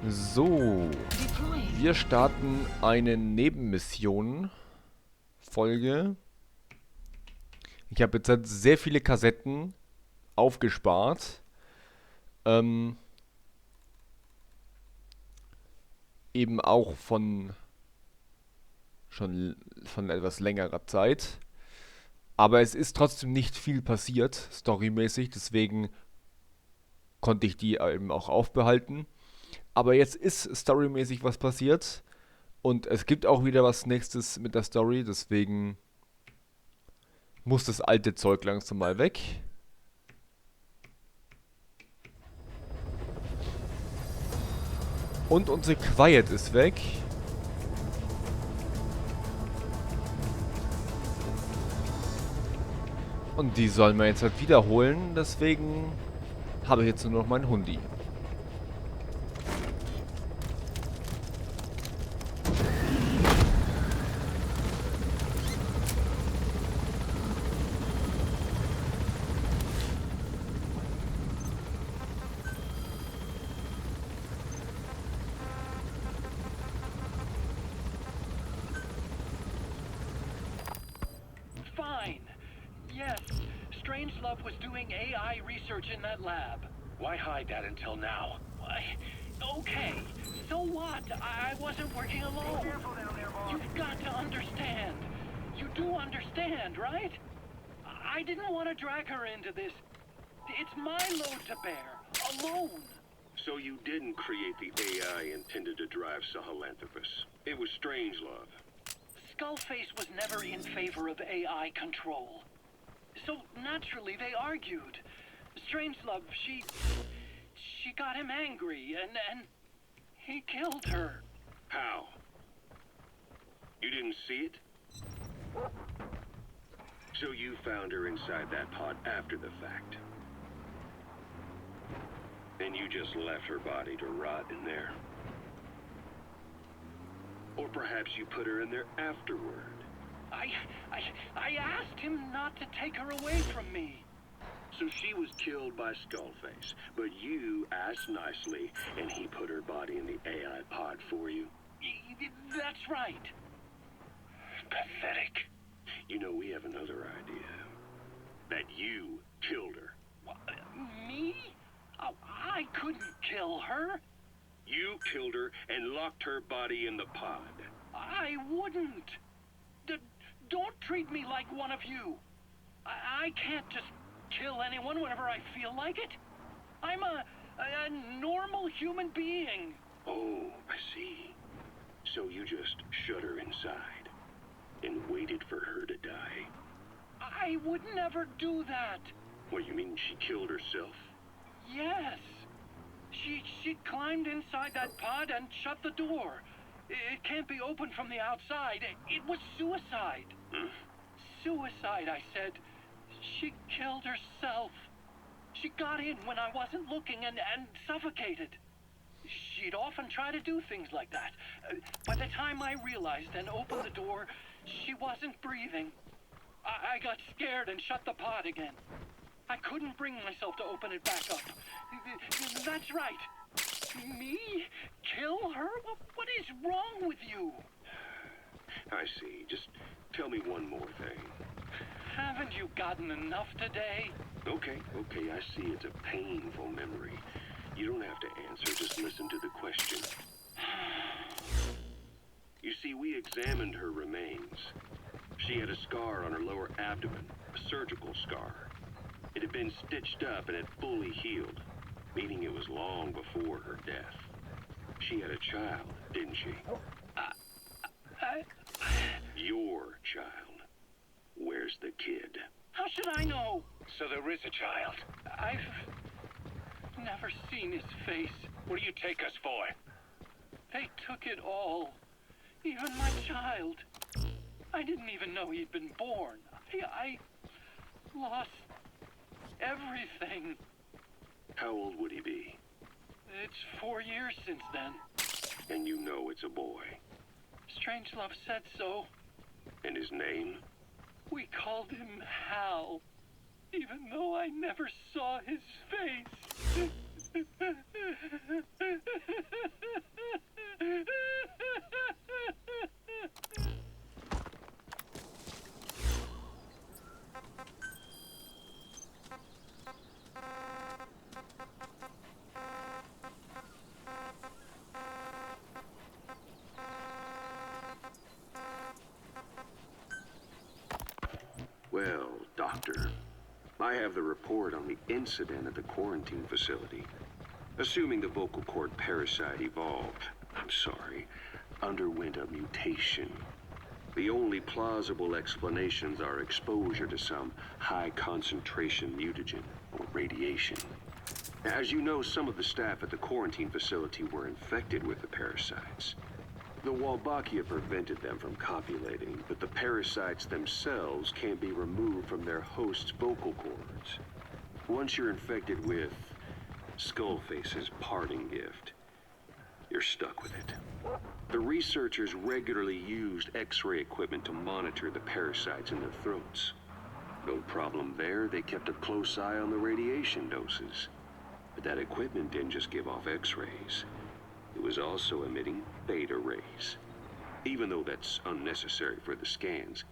So, wir starten eine Nebenmission-Folge. Ich habe jetzt halt sehr viele Kassetten aufgespart. Ähm, Eben auch schon von etwas längerer Zeit. Aber es ist trotzdem nicht viel passiert, storymäßig. Deswegen konnte ich die eben auch aufbehalten. Aber jetzt ist storymäßig was passiert. Und es gibt auch wieder was Nächstes mit der Story. Deswegen muss das alte Zeug langsam mal weg. Und unsere Quiet ist weg. Und die sollen wir jetzt halt wiederholen. Deswegen habe ich jetzt nur noch meinen Hundi. Fine. Yes, Strangelove was doing AI research in that lab. Why hide that until now? Okay, so what? I wasn't working alone. You've got to understand. You do understand, right? I didn't want to drag her into this. It's my load to bear, alone. So you didn't create the AI intended to drive Sahelanthropus. It was Strangelove. Skullface was never in favor of AI control. So naturally they argued. Strangelove, she got him angry and he killed her. How? You didn't see it? So you found her inside that pod after the fact. And you just left her body to rot in there. Or perhaps you put her in there afterward. I asked him not to take her away from me. So she was killed by Skullface, but you asked nicely, and he put her body in the AI pod for you? That's right. Pathetic. You know, we have another idea. That you killed her. What, me? Oh, I couldn't kill her. You killed her and locked her body in the pod. I wouldn't. Don't treat me like one of you. I can't just kill anyone whenever I feel like it. I'm a normal human being. Oh, I see. So you just shut her inside and waited for her to die. I would never do that. What, you mean she killed herself? Yes. She climbed inside that pod and shut the door. It can't be opened from the outside. It was suicide. Suicide, I said. She killed herself. She got in when I wasn't looking and suffocated. She'd often try to do things like that. By the time I realized and opened the door, she wasn't breathing. I got scared and shut the pod again. I couldn't bring myself to open it back up. That's right. Me? Kill her? What is wrong with you? I see. Just tell me one more thing. Haven't you gotten enough today? Okay, I see it's a painful memory. You don't have to answer, just listen to the question. You see, we examined her remains. She had a scar on her lower abdomen, a surgical scar. It had been stitched up and had fully healed, meaning it was long before her death. She had a child, didn't she? Your child. Where's the kid? How should I know? So there is a child. I've never seen his face. What do you take us for? They took it all. Even my child. I didn't even know he'd been born. I lost everything. How old would he be? It's 4 years since then. And you know it's a boy. Strangelove said so. And his name? We called him Hal, even though I never saw his face. I have the report on the incident at the quarantine facility. Assuming the vocal cord parasite underwent a mutation. The only plausible explanations are exposure to some high-concentration mutagen or radiation. As you know, some of the staff at the quarantine facility were infected with the parasites. The Wolbachia prevented them from copulating, but the parasites themselves can't be removed from their host's vocal cords. Once you're infected with Skullface's parting gift, you're stuck with it. The researchers regularly used X-ray equipment to monitor the parasites in their throats. No problem there, they kept a close eye on the radiation doses. But that equipment didn't just give off X-rays. It was also emitting beta rays. Even though that's unnecessary for the scans.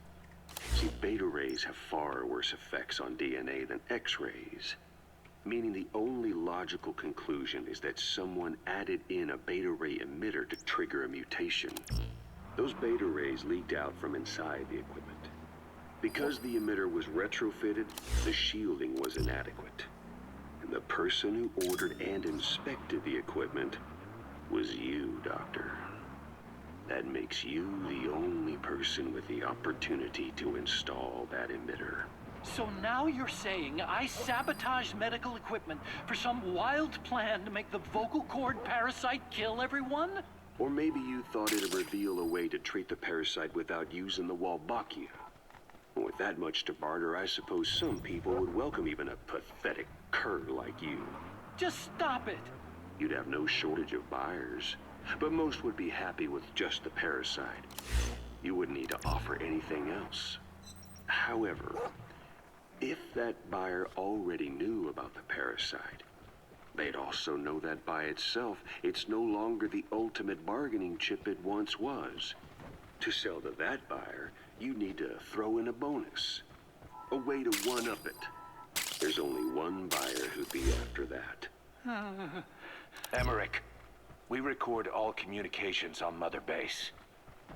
See, beta rays have far worse effects on DNA than X-rays. Meaning the only logical conclusion is that someone added in a beta ray emitter to trigger a mutation. Those beta rays leaked out from inside the equipment. Because the emitter was retrofitted, the shielding was inadequate. And the person who ordered and inspected the equipment was you, Doctor. That makes you the only person with the opportunity to install that emitter. So now you're saying I sabotaged medical equipment for some wild plan to make the vocal cord parasite kill everyone? Or maybe you thought it'd reveal a way to treat the parasite without using the Wolbachia. With that much to barter, I suppose some people would welcome even a pathetic cur like you. Just stop it. You'd have no shortage of buyers, but most would be happy with just the parasite. You wouldn't need to offer anything else. However, if that buyer already knew about the parasite, they'd also know that by itself, it's no longer the ultimate bargaining chip it once was. To sell to that buyer, you need to throw in a bonus. A way to one-up it. There's only one buyer who'd be after that. Emmerich, we record all communications on Mother Base.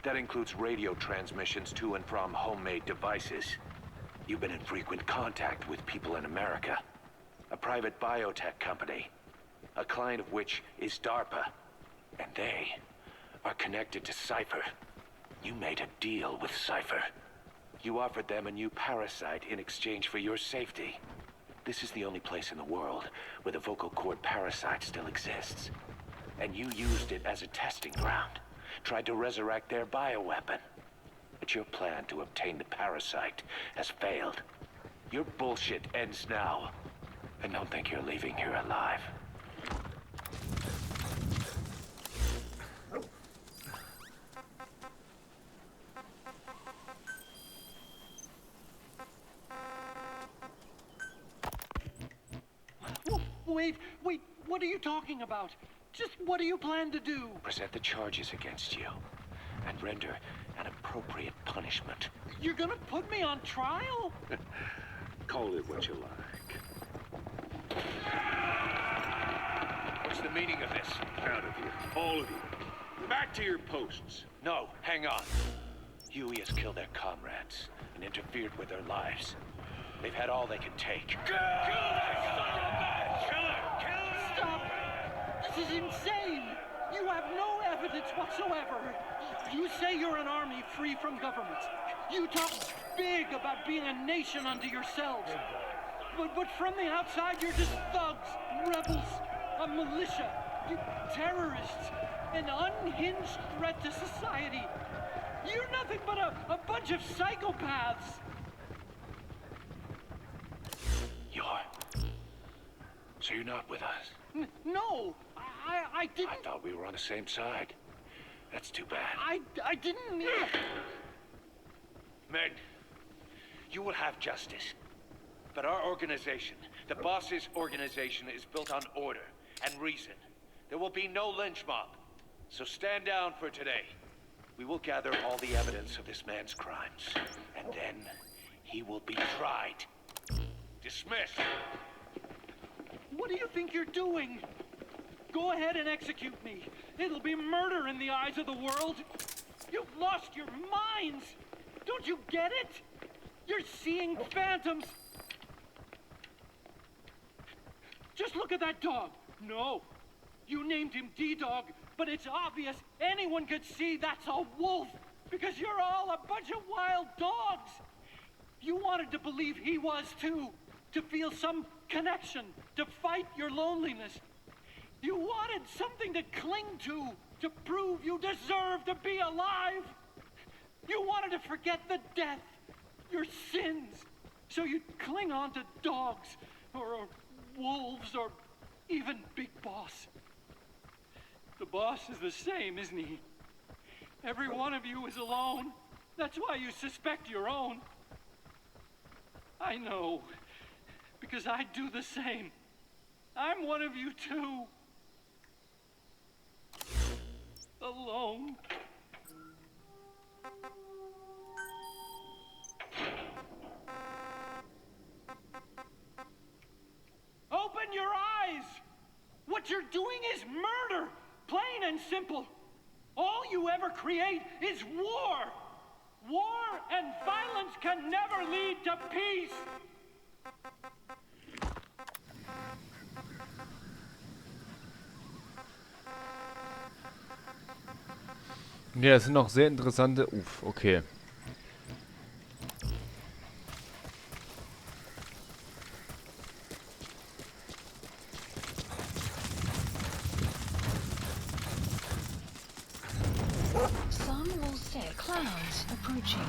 That includes radio transmissions to and from homemade devices. You've been in frequent contact with people in America. A private biotech company. A client of which is DARPA. And they are connected to Cypher. You made a deal with Cypher. You offered them a new parasite in exchange for your safety. This is the only place in the world where the vocal cord parasite still exists. And you used it as a testing ground. Tried to resurrect their bioweapon. But your plan to obtain the parasite has failed. Your bullshit ends now. And don't think you're leaving here alive. Wait, what are you talking about? Just what do you plan to do? Present the charges against you. And render an appropriate punishment. You're gonna put me on trial? Call it what you like. What's the meaning of this? Out of here, all of you. Back to your posts. No, hang on. Huey has killed their comrades and interfered with their lives. They've had all they could take. Kill that son of a bitch! Kill her! Kill her! Stop! This is insane! You have no evidence whatsoever. You say you're an army free from government. You talk big about being a nation unto yourselves. But from the outside, you're just thugs, rebels, a militia, terrorists, an unhinged threat to society. You're nothing but a bunch of psychopaths. So you're not with us? No, I didn't. I thought we were on the same side. That's too bad. I didn't mean... Men, you will have justice. But our organization, the boss's organization, is built on order and reason. There will be no lynch mob. So stand down for today. We will gather all the evidence of this man's crimes. And then he will be tried. Dismissed. What do you think you're doing? Go ahead and execute me. It'll be murder in the eyes of the world. You've lost your minds. Don't you get it? You're seeing phantoms. Just look at that dog. No, you named him D-Dog, but it's obvious anyone could see that's a wolf because you're all a bunch of wild dogs. You wanted to believe he was too, to feel some connection, to fight your loneliness. You wanted something to cling to prove you deserve to be alive. You wanted to forget the death, your sins, so you'd cling on to dogs, or wolves, or even Big Boss. The boss is the same, isn't he? Every one of you is alone. That's why you suspect your own. I know, because I do the same. I'm one of you too. Alone. Open your eyes! What you're doing is murder, plain and simple. All you ever create is war. War and violence can never lead to peace. Ja, das sind noch sehr interessante... okay. Some will say clouds approaching.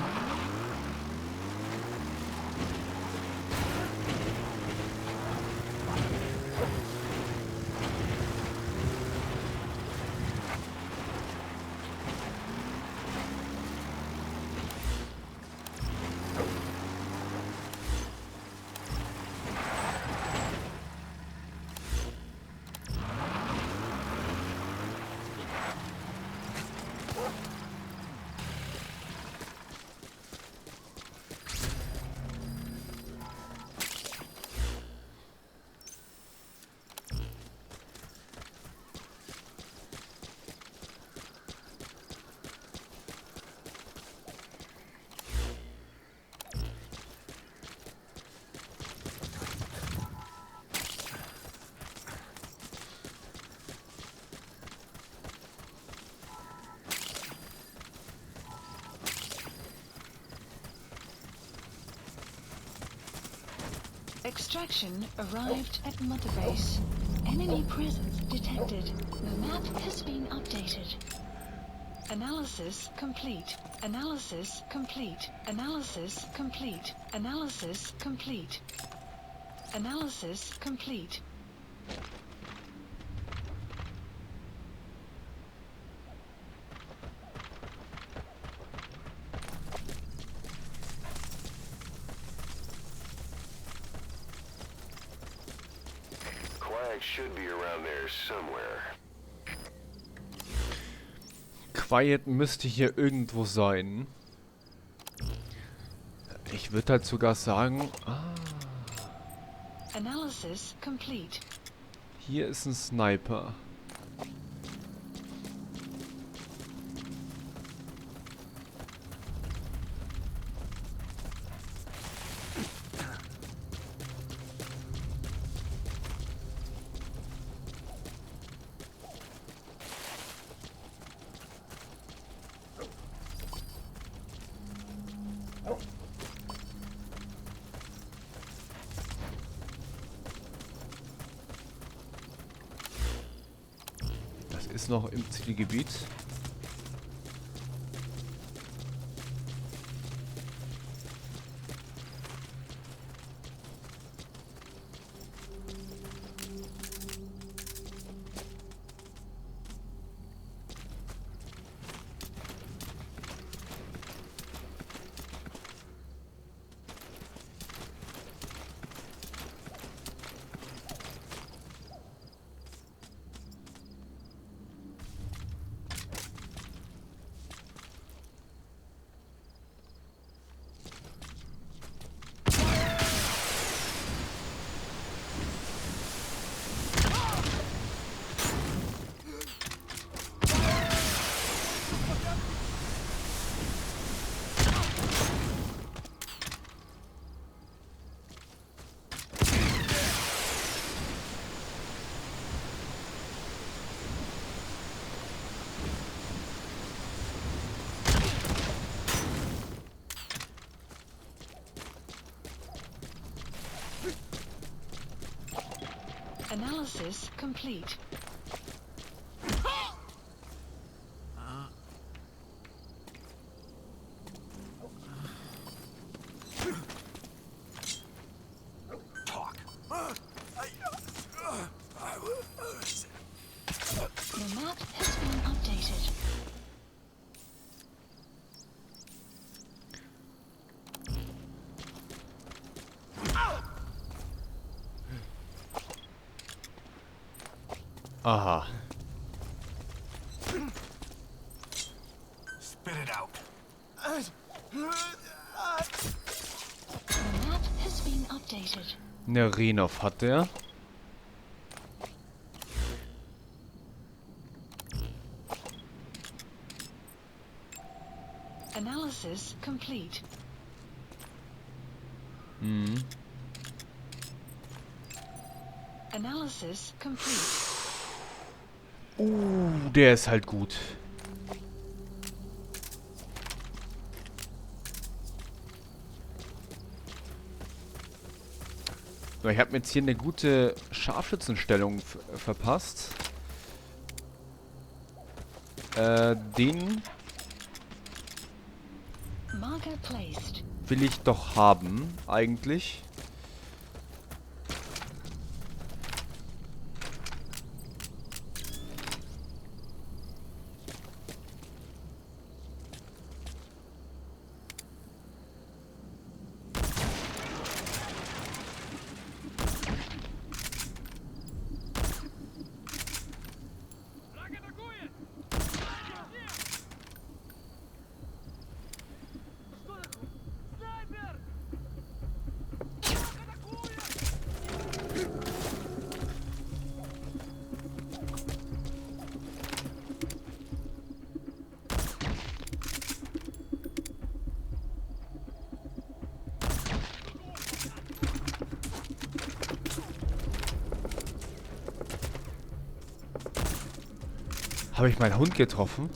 Extraction arrived at Mother Base. Enemy presence detected. The map has been updated. Analysis complete. Analysis complete. Analysis complete. Analysis complete. Analysis complete. Should be around there somewhere. Quiet müsste hier irgendwo sein. Ich würde halt sogar sagen... Analysis complete. Hier ist ein Sniper. Ist noch im Zielgebiet. Analysis complete. The map has been updated. Aha. Spit it out. The map has been updated. Ne, Renov hat der. Analysis complete. Mhm. Analysis complete. Der ist halt gut. So, ich habe mir jetzt hier eine gute Scharfschützenstellung verpasst. Den Marker placed. will ich doch haben, eigentlich. Habe ich meinen Hund getroffen?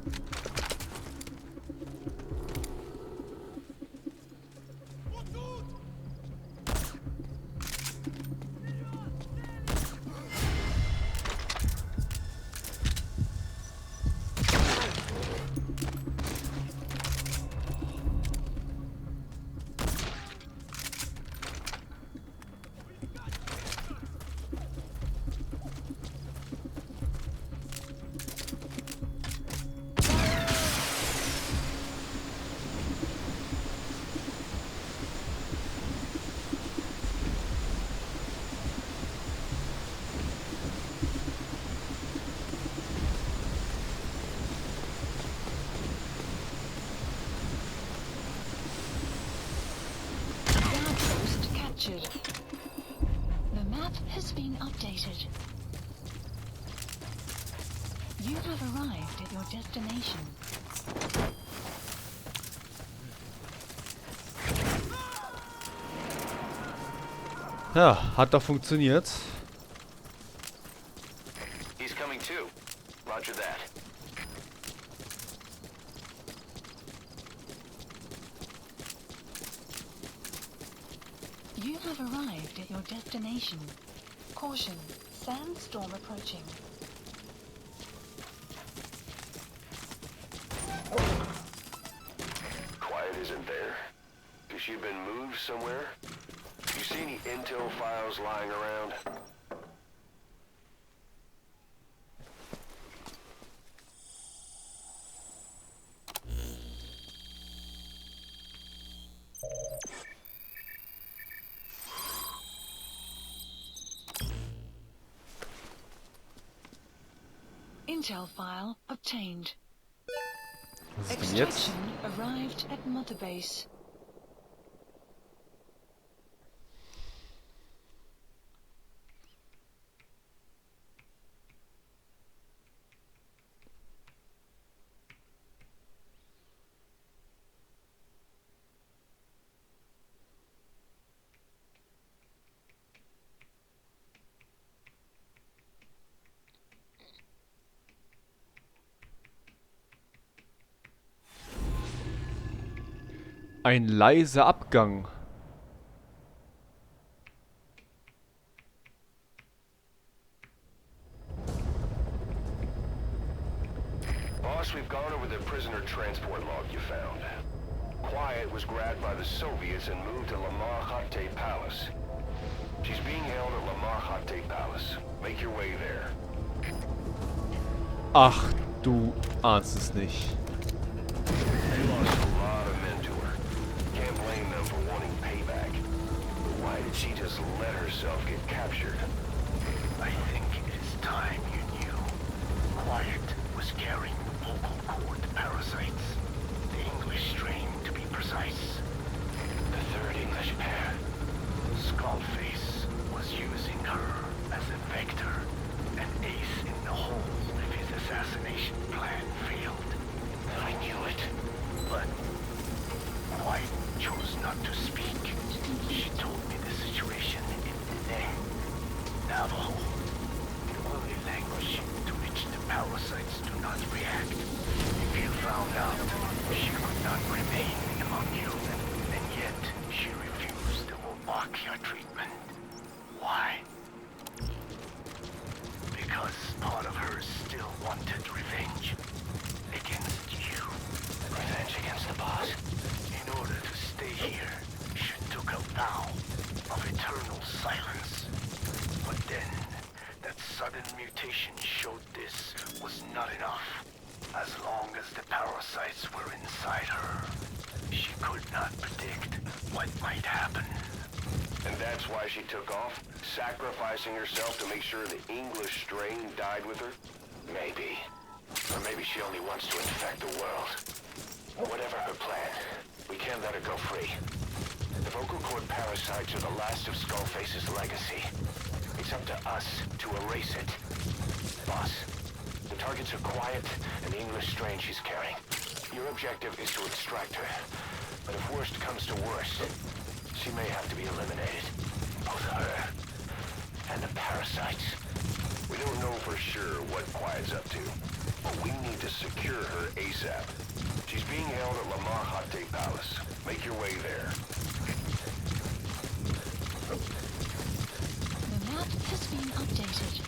Outpost captured. The map has been updated. You have arrived at your destination. Ja, hat doch funktioniert. He's coming too. Roger that. You have arrived at your destination. Caution, sandstorm approaching. Quiet isn't there? Has she been moved somewhere? You see any intel files lying around? Intel file obtained. Was ist denn jetzt? Extraction arrived at Mother Base. Ein leiser Abgang. Boss, we've gone over the prisoner transport log you found. Quiet was grabbed by the Soviets and moved to Lamar Khatte Palace. She's being held at Lamar Khatte Palace. Make your way there. Ach, du ahnst es nicht. They lost a lot of men to her. Can't blame them for wanting payback. But why did she just let herself get captured? I think it is time you knew. Quiet was carrying the vocal cord parasites. The English strain, to be precise. The third English pair. Skullface was using her as a vector, an ace in the hole if his assassination plan failed. I knew it, but Quiet chose not to speak. She told me the situation in Nene, Navajo, the only language to which the parasites do not react. If you found out, she could not remain among you, and yet she refused the Wolbachia treatment. Why? Because part of her still wanted revenge against you. Revenge against the boss? In order to stay here, she took a vow of eternal silence. But then, that sudden mutation showed this was not enough. As long as the parasites were inside her, she could not predict what might happen. And that's why she took off? Sacrificing herself to make sure the English strain died with her? Maybe. Or maybe she only wants to infect the world. Whatever her plan, we can't let her go free. The vocal cord parasites are the last of Skullface's legacy. It's up to us to erase it. Boss, the targets are Quiet and the English strain she's carrying. Your objective is to extract her. But if worst comes to worst, she may have to be eliminated. Both her and the parasites. We don't know for sure what Quiet's up to, but we need to secure her ASAP. She's being held at Lamar Khatte Palace. Make your way there. The map has been updated.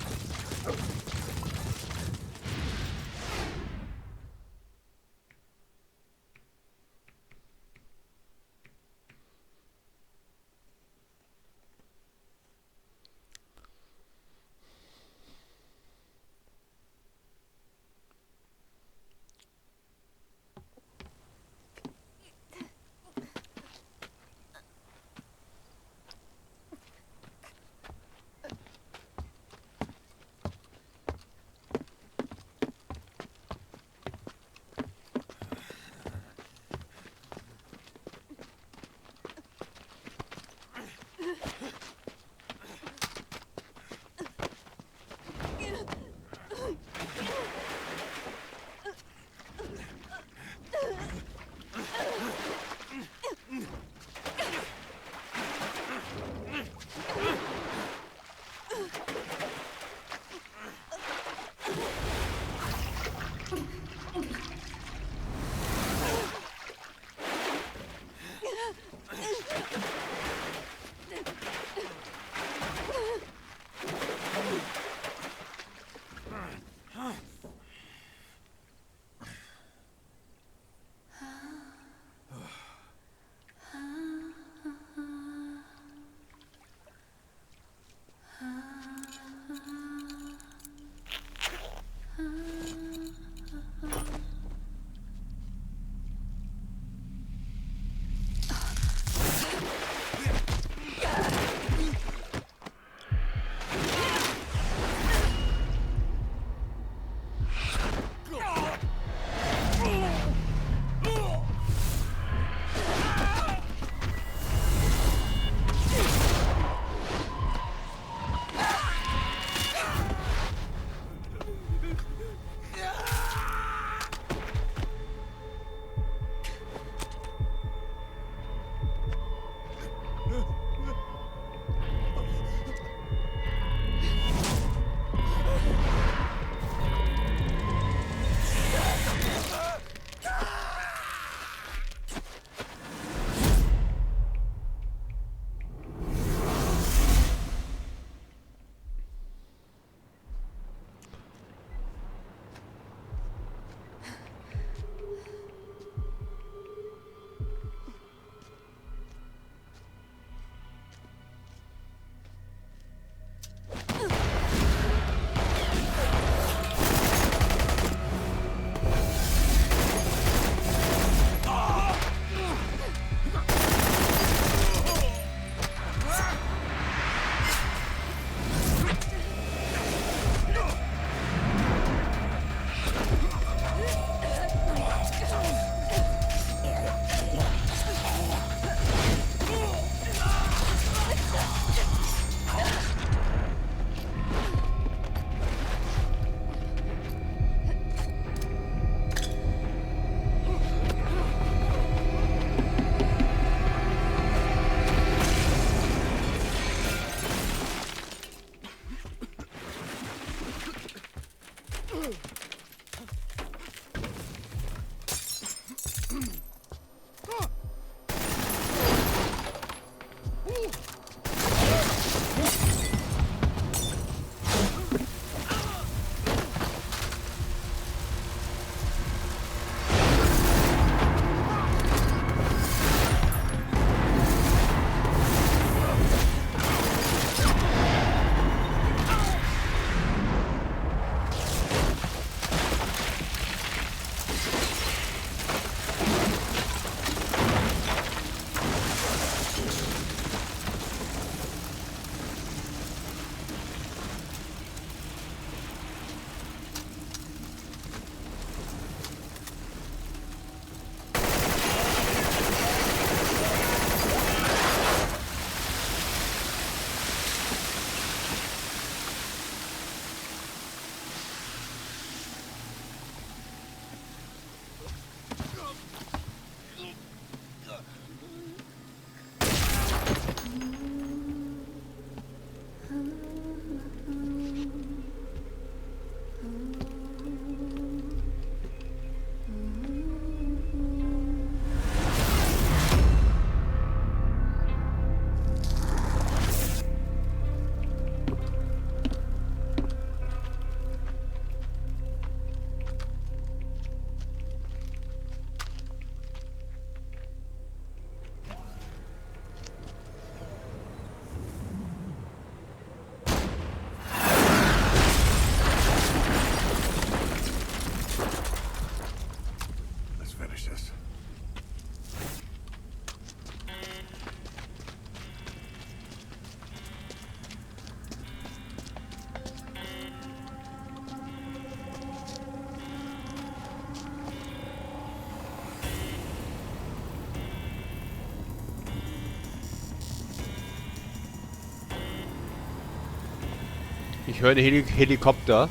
Ich höre einen Helikopter.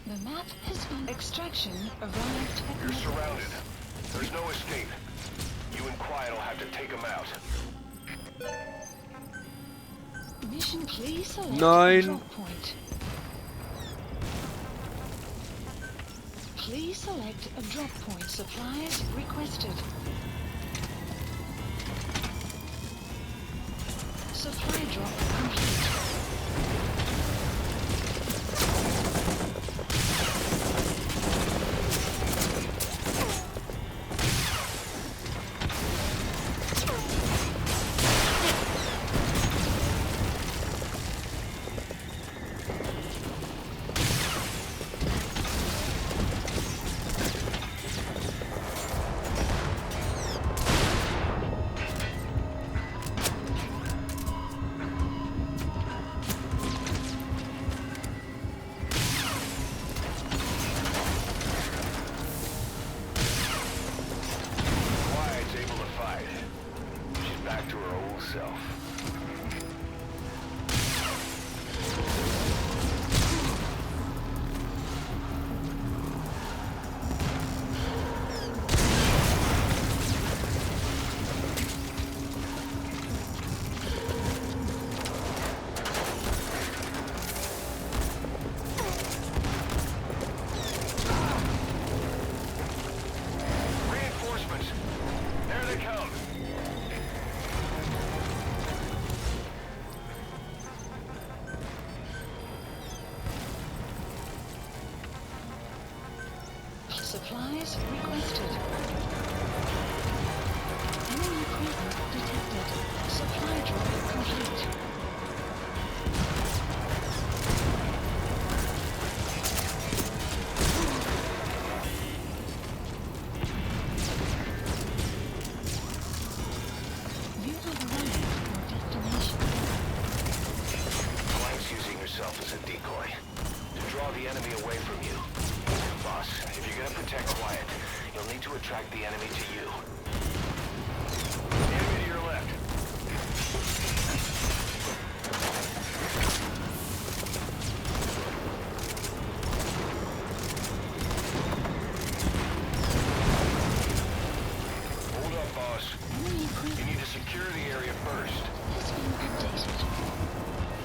The map has been extraction arrived at You're surrounded. There's no escape. You and Quiet will have to take them out. mission. Please select a Nein. drop point. Please select a drop point. Supplies requested. Supply drop complete. Quiet's able to fight. She's back to her old self. Reinforcements! There they come! Supplies requested. Enemy presence detected. Supply drop complete. You have arrived at your destination. Quiet's using herself as a decoy to draw the enemy away from you. Boss, if you're gonna protect Quiet, you'll need to attract the enemy to you. Enemy to your left. Hold up, boss. Enemy You presence need to secure the area first. has been updated.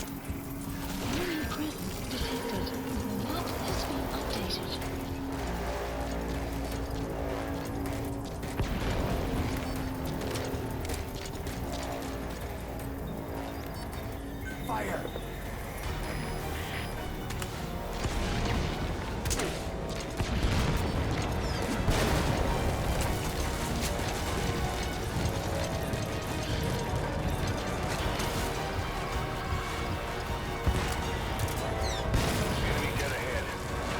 Enemy presence detected. The map has been updated. Fire! Enemy dead ahead.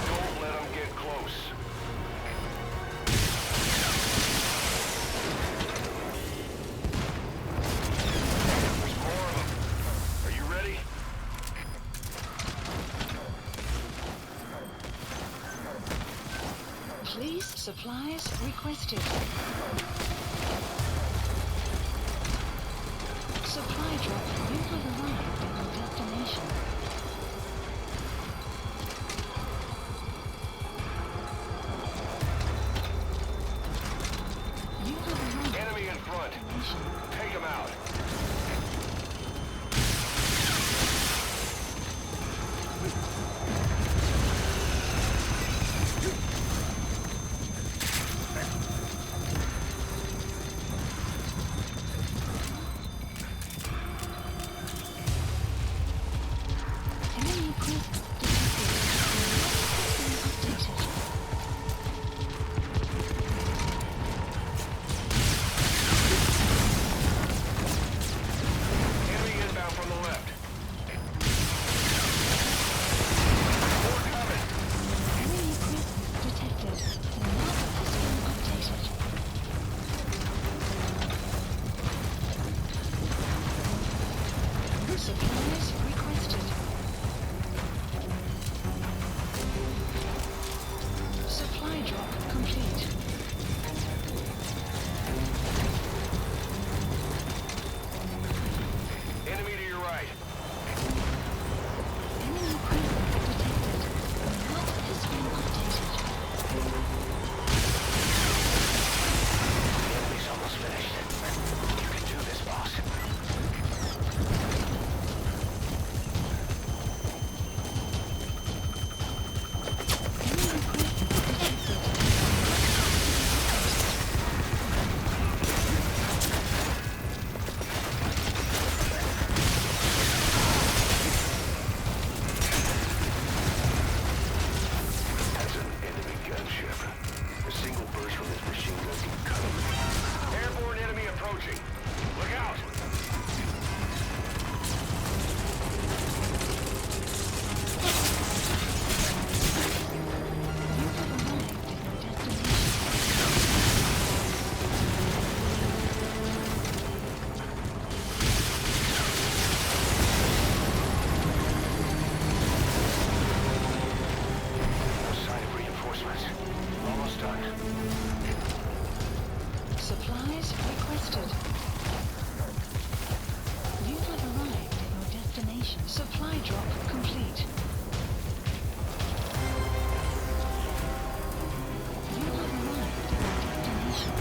Don't let them get close. There's more of them. Are you ready? Please supplies requested. Supply drop. You have arrived at your destination. You have arrived at Enemy in front. your destination. Take them out. requested. You have arrived at your destination. Supply drop complete. You have arrived at your destination.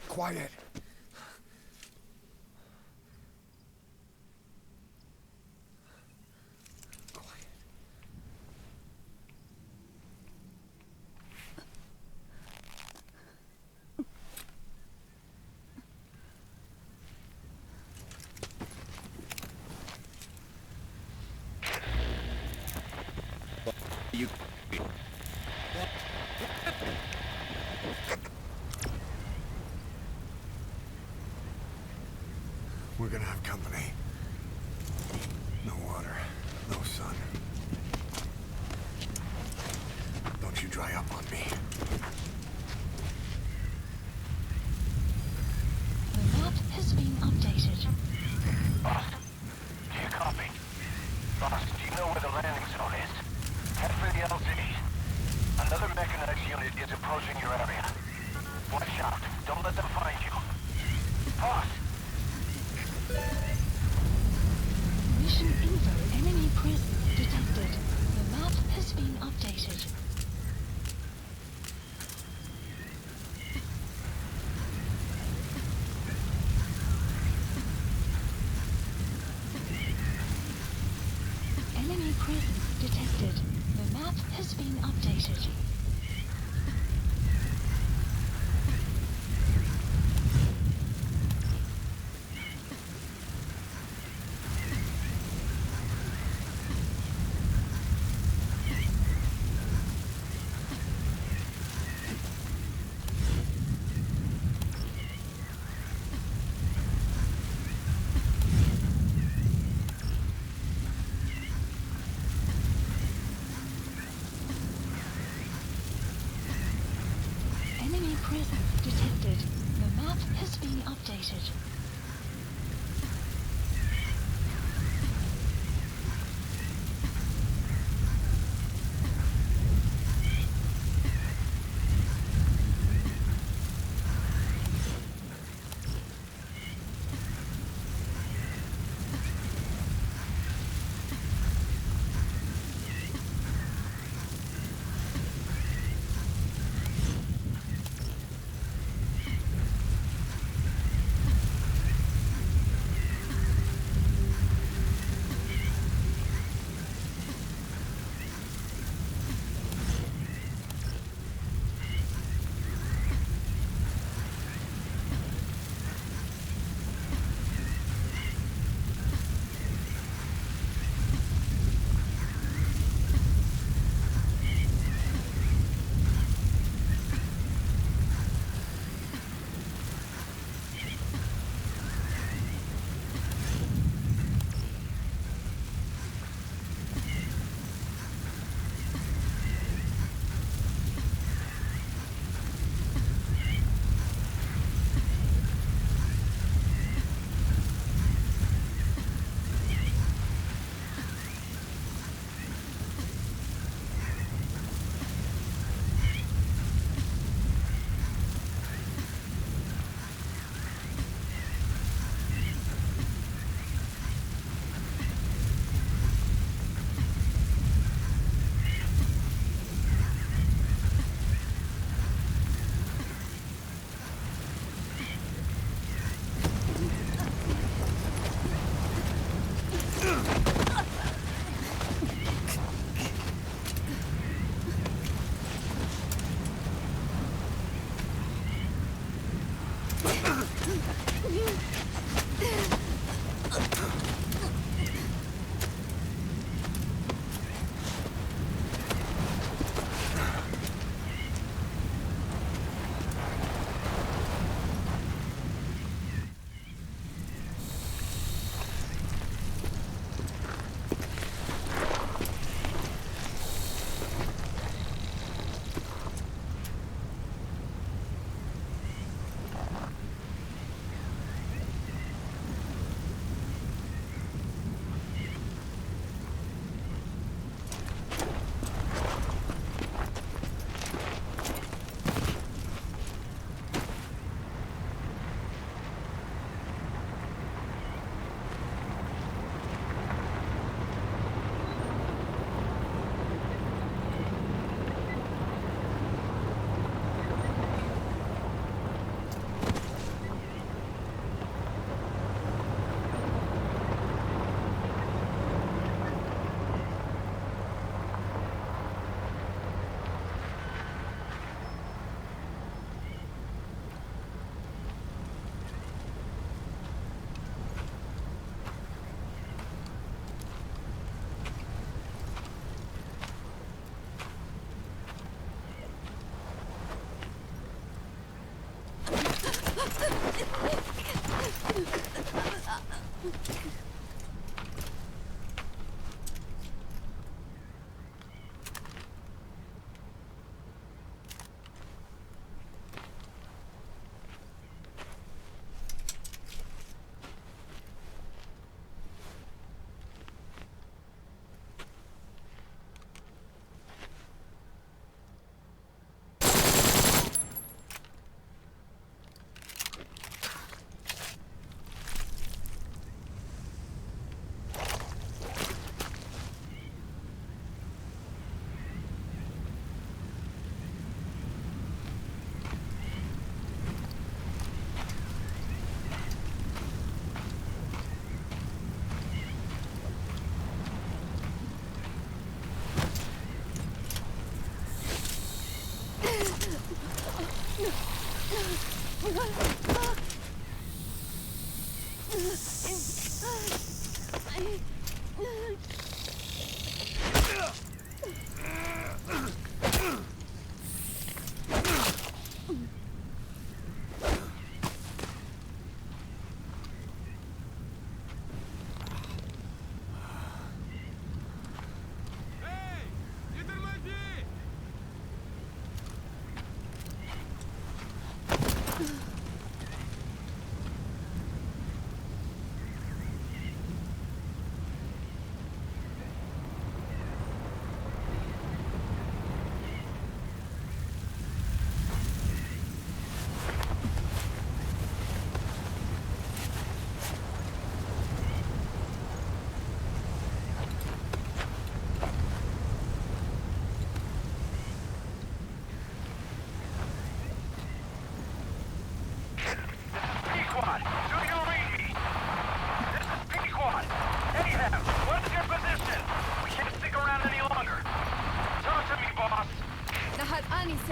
Quiet. We're gonna have company. No water, no sun. Don't you dry up on me. The map has been updated. Boss, do you copy? Boss, do you know where the landing zone is? Head for the LZ. Another mechanized unit is approaching your area. Watch out. Don't let them find you. Boss! Mission info. Enemy presence detected. The map has been updated. Enemy presence detected. The map has been updated. Enemy presence detected. The map has been updated.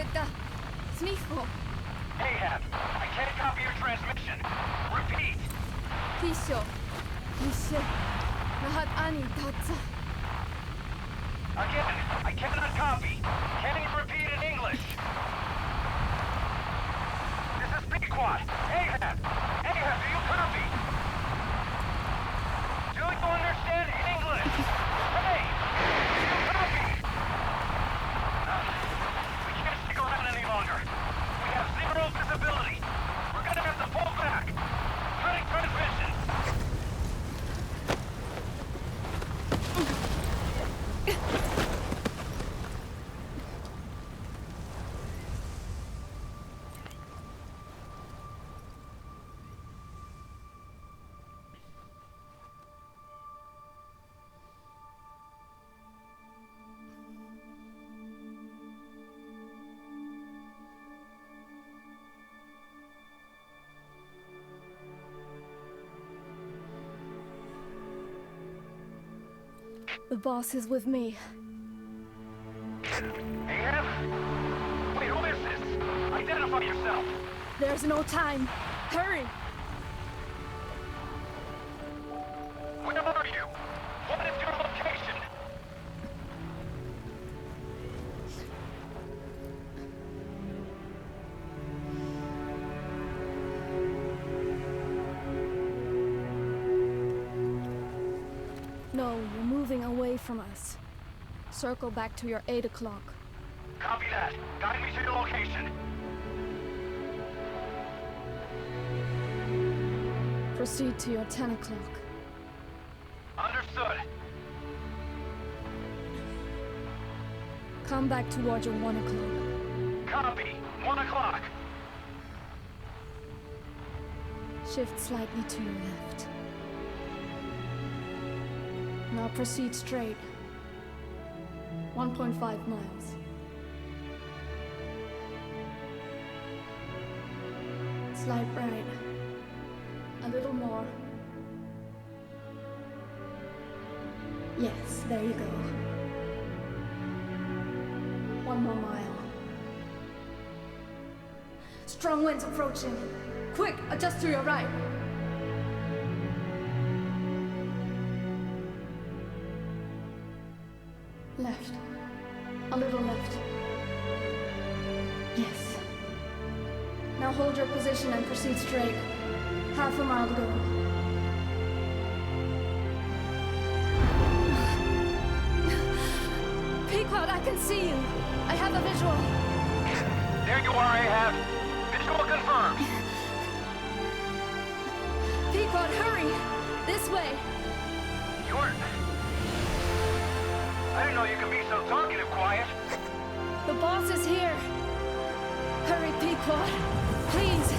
Aika! Sniffo! Ahab, I can't copy your transmission. Repeat. Tisho! Nishe! Nahat ani tatsa! Again, I cannot copy. Can you repeat in English? This is Pequot. Ahab! Ahab, do you copy? Do you understand English? Hey! Do you copy? We can't stick around any longer. We have zero visibility. We're gonna have to pull back. Cutting transmission. The boss is with me. Ahab? Wait, who is this? Identify yourself. There's no time. Hurry! Where are you? What is your location? No, you're moving away from us. Circle back to your 8 o'clock. Copy that. Guide me to your location. Proceed to your 10 o'clock. Understood. Come back towards your 1 o'clock. Copy. 1 o'clock. Shift slightly to your left. Now proceed straight. 1.5 miles. Slide right. A little more. Yes, there you go. 1 more mile. Strong winds approaching. Quick, adjust to your right. Left. A little left. Yes. Now hold your position and proceed straight. Half a mile to go. Pequot, I can see you. I have a visual. There you are, Ahab. Visual confirmed. Pequot, hurry! This way. You're... I didn't know you could be so talkative, Quiet. The boss is here. Hurry, Pequot. Please.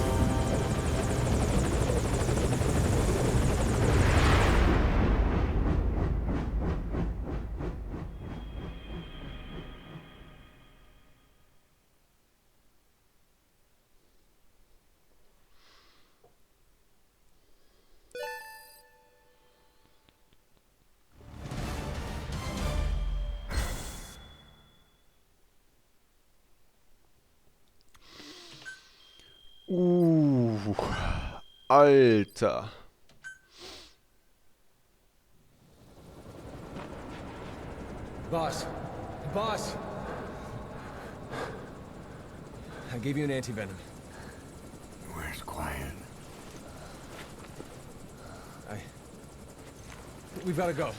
Alter. Boss. Boss! I gave you an anti-venom. Where's Quiet? We've gotta go.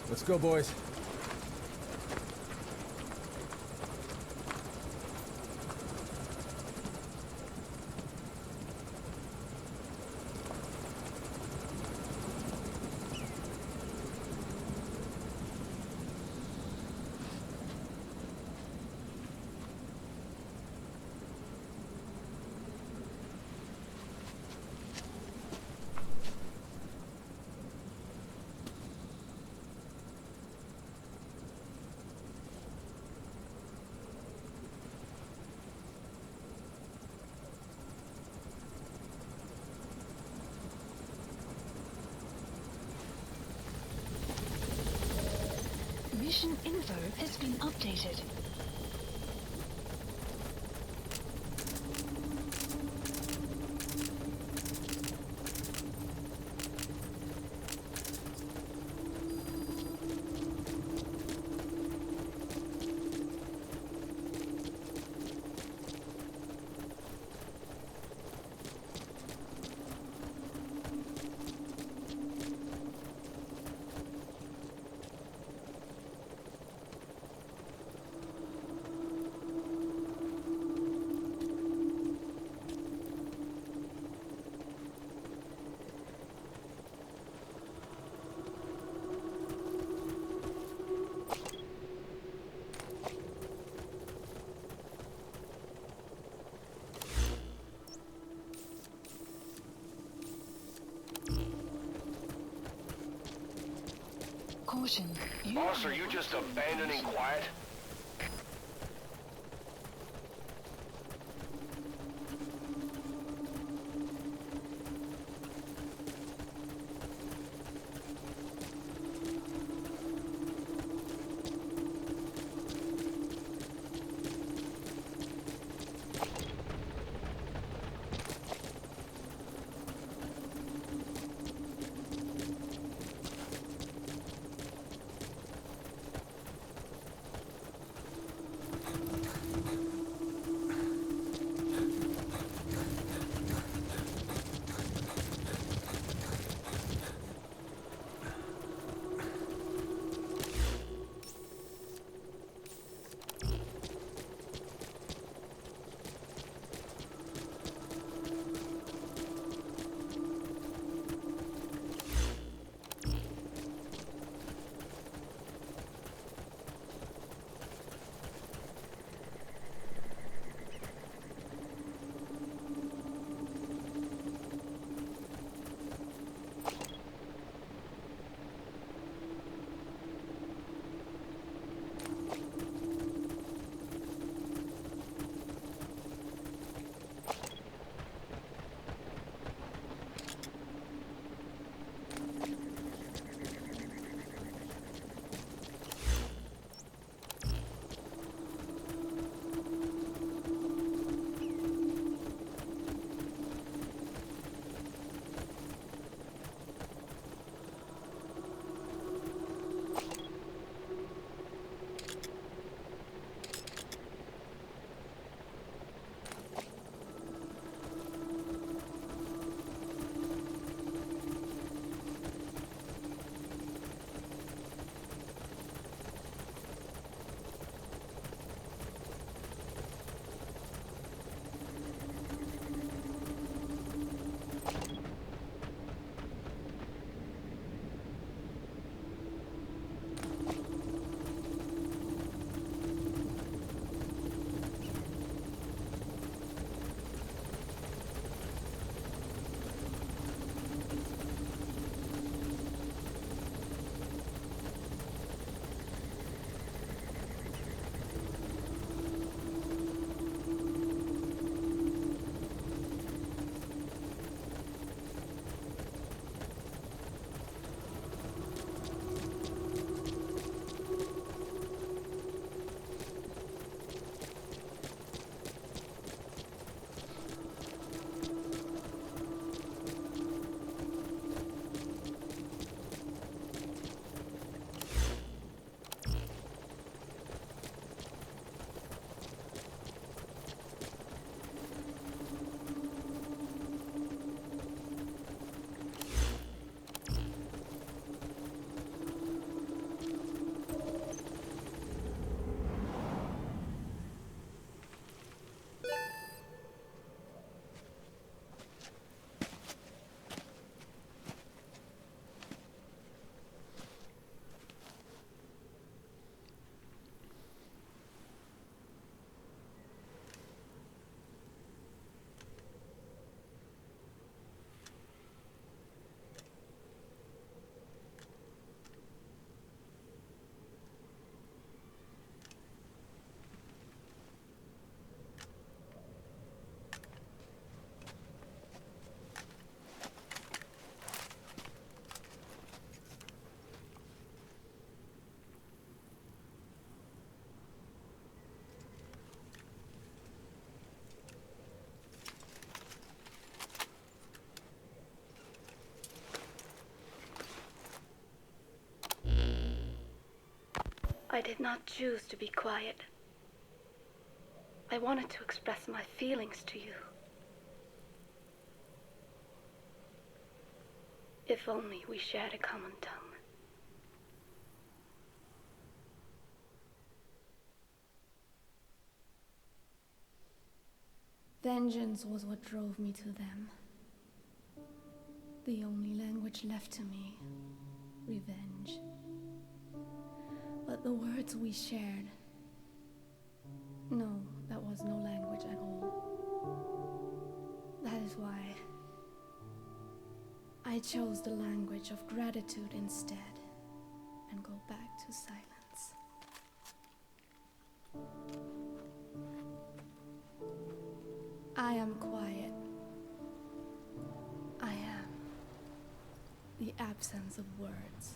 Let's go, boys. Mission info has been updated. Caution. Boss, are you just abandoning Quiet? I did not choose to be quiet. I wanted to express my feelings to you. If only we shared a common tongue. Vengeance was what drove me to them. The only language left to me, revenge. But the words we shared, no, that was no language at all. That is why I chose the language of gratitude instead, and go back to silence. I am quiet. I am the absence of words.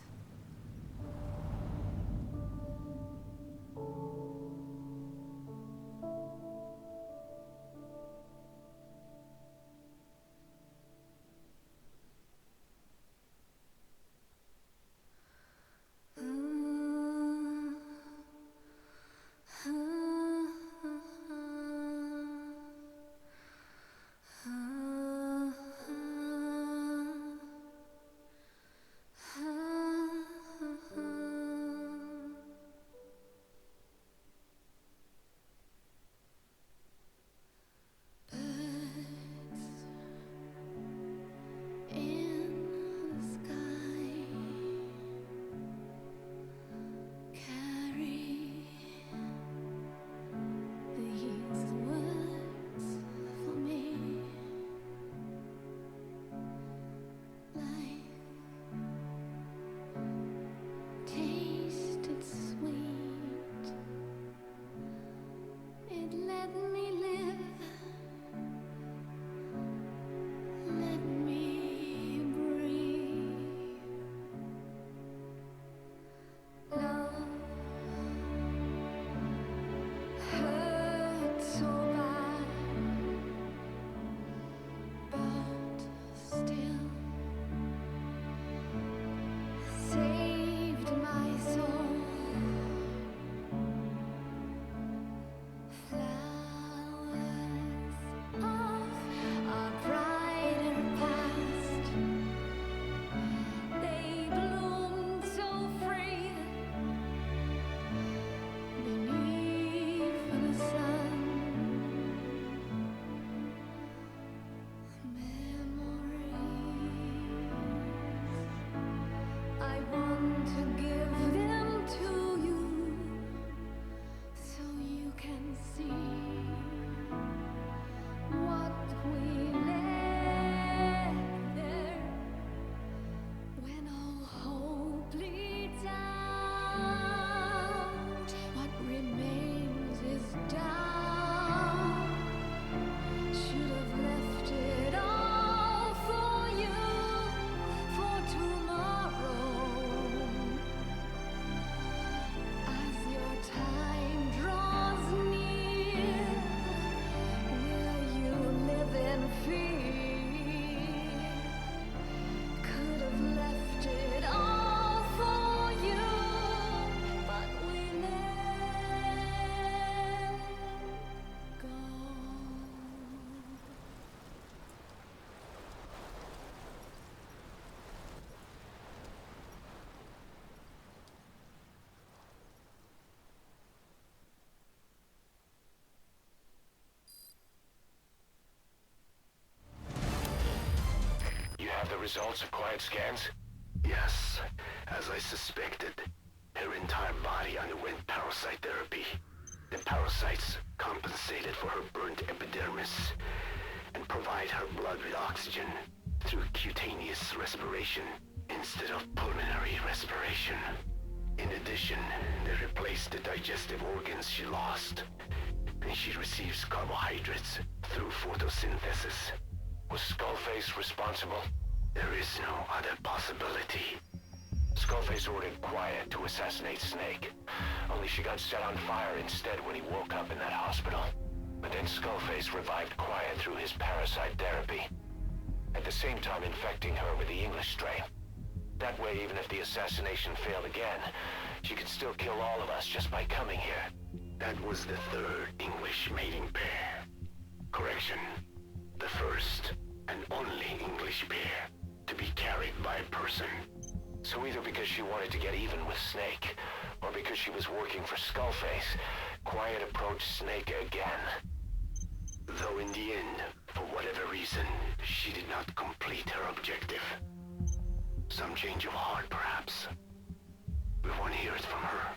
The results of quiet scans? Yes, as I suspected. Her entire body underwent parasite therapy. The parasites compensated for her burnt epidermis and provide her blood with oxygen through cutaneous respiration instead of pulmonary respiration. In addition, they replaced the digestive organs she lost, and she receives carbohydrates through photosynthesis. Was Skullface responsible? There is no other possibility. Skullface ordered Quiet to assassinate Snake, only she got set on fire instead when he woke up in that hospital. But then Skullface revived Quiet through his parasite therapy, at the same time infecting her with the English strain. That way, even if the assassination failed again, She could still kill all of us just by coming here. That was the third English mating pair. Correction. The first and only English pair to be carried by a person. So either because she wanted to get even with Snake, or because she was working for Skullface, Quiet approached Snake again. Though in the end, for whatever reason, she did not complete her objective. Some change of heart, perhaps. We won't hear it from her.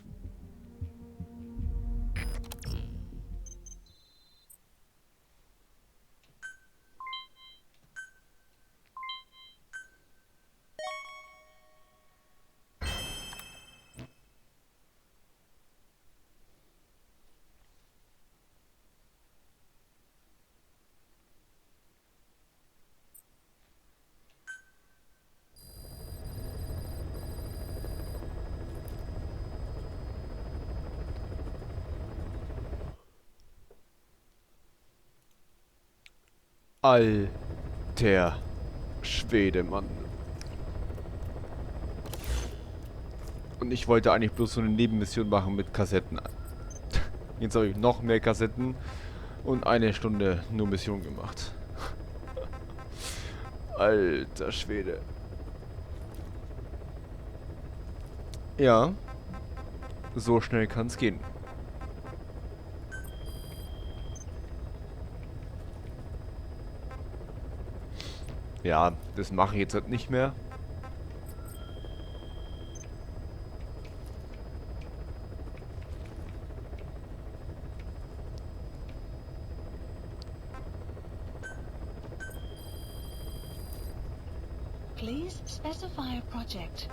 Alter Schwede, Mann. Und ich wollte eigentlich bloß so eine Nebenmission machen mit Kassetten. Jetzt habe ich noch mehr Kassetten und eine Stunde nur Mission gemacht. Alter Schwede. Ja, so schnell kann es gehen. Ja, das mache ich jetzt halt nicht mehr. Please specify a project.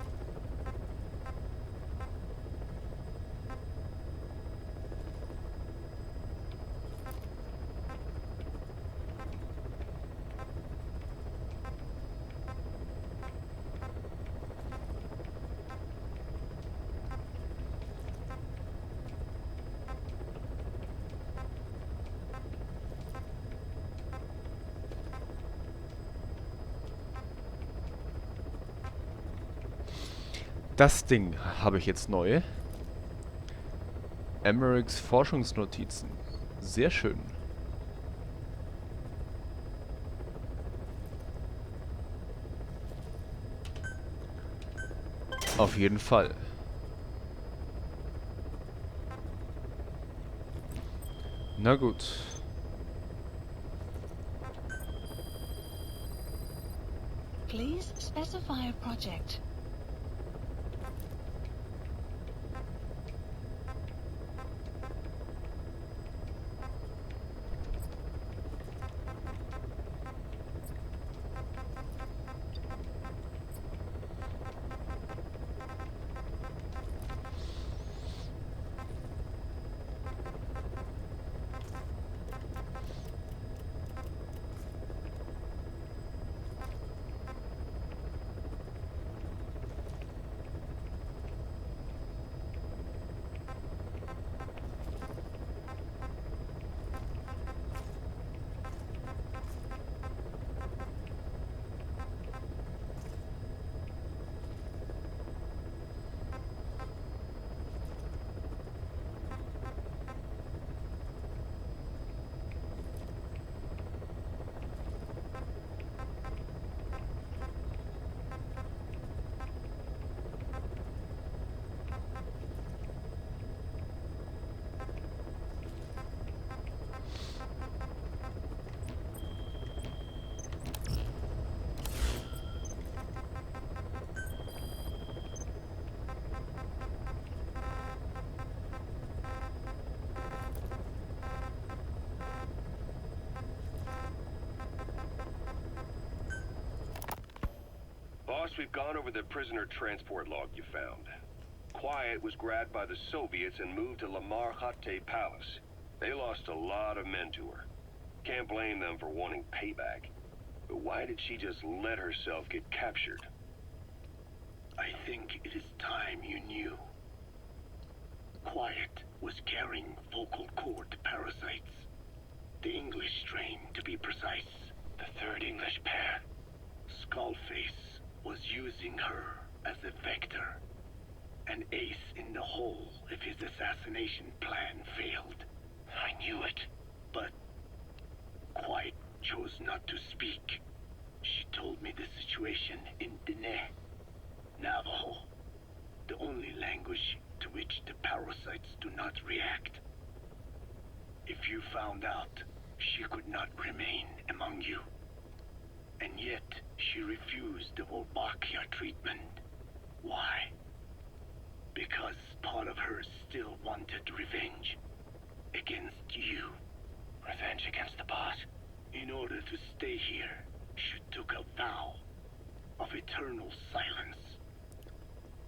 Das Ding habe ich jetzt neu. Emmerichs Forschungsnotizen. Sehr schön. Auf jeden Fall. Na gut. Please specify a project. Boss, we've gone over the prisoner transport log you found. Quiet was grabbed by the Soviets and moved to Lamar Khatte Palace. They lost a lot of men to her. Can't blame them for wanting payback. But why did she just let herself get captured? I think it is time you knew. Quiet was carrying vocal cord parasites. The English strain, to be precise. The third English pair. Skullface was using her as a vector. An ace in the hole if his assassination plan failed. I knew it. But Quiet chose not to speak. She told me the situation in Dene, Navajo, the only language to which the parasites do not react. If you found out, she could not remain among you. And yet, she refused the Wolbachia treatment. Why? Because part of her still wanted revenge. Against you. Revenge against the boss? In order to stay here, she took a vow of eternal silence.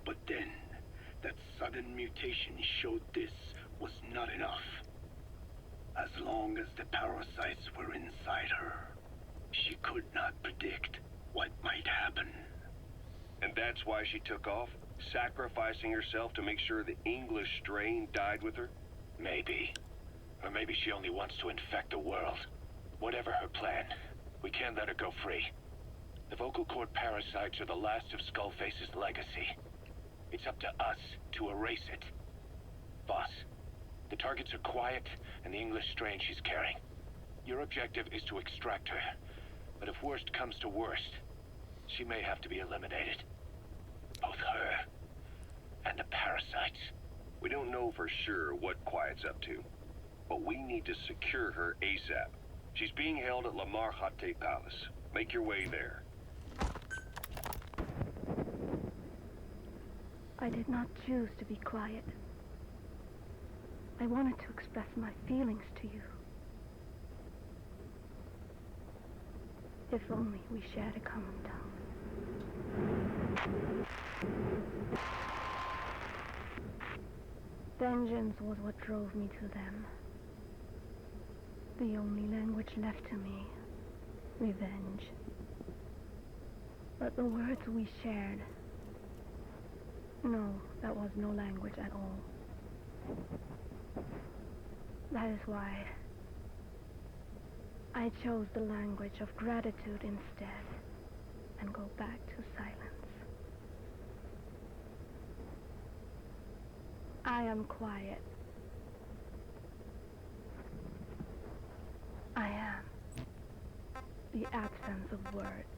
But then, that sudden mutation showed this was not enough. As long as the parasites were inside her, she could not predict what might happen. And that's why she took off? Sacrificing herself to make sure the English strain died with her? Maybe. Or maybe she only wants to infect the world. Whatever her plan, we can't let her go free. The vocal cord parasites are the last of Skullface's legacy. It's up to us to erase it. Boss, the targets are Quiet and the English strain she's carrying. Your objective is to extract her. But if worst comes to worst, she may have to be eliminated. Both her and the parasites. We don't know for sure what Quiet's up to, but we need to secure her ASAP. She's being held at Lamar Khatte Palace. Make your way there. I did not choose to be quiet. I wanted to express my feelings to you. If only we shared a common tongue. Vengeance was what drove me to them. The only language left to me, revenge. But the words we shared, no, that was no language at all. That is why I chose the language of gratitude instead and go back to silence. I am quiet. I am the absence of words.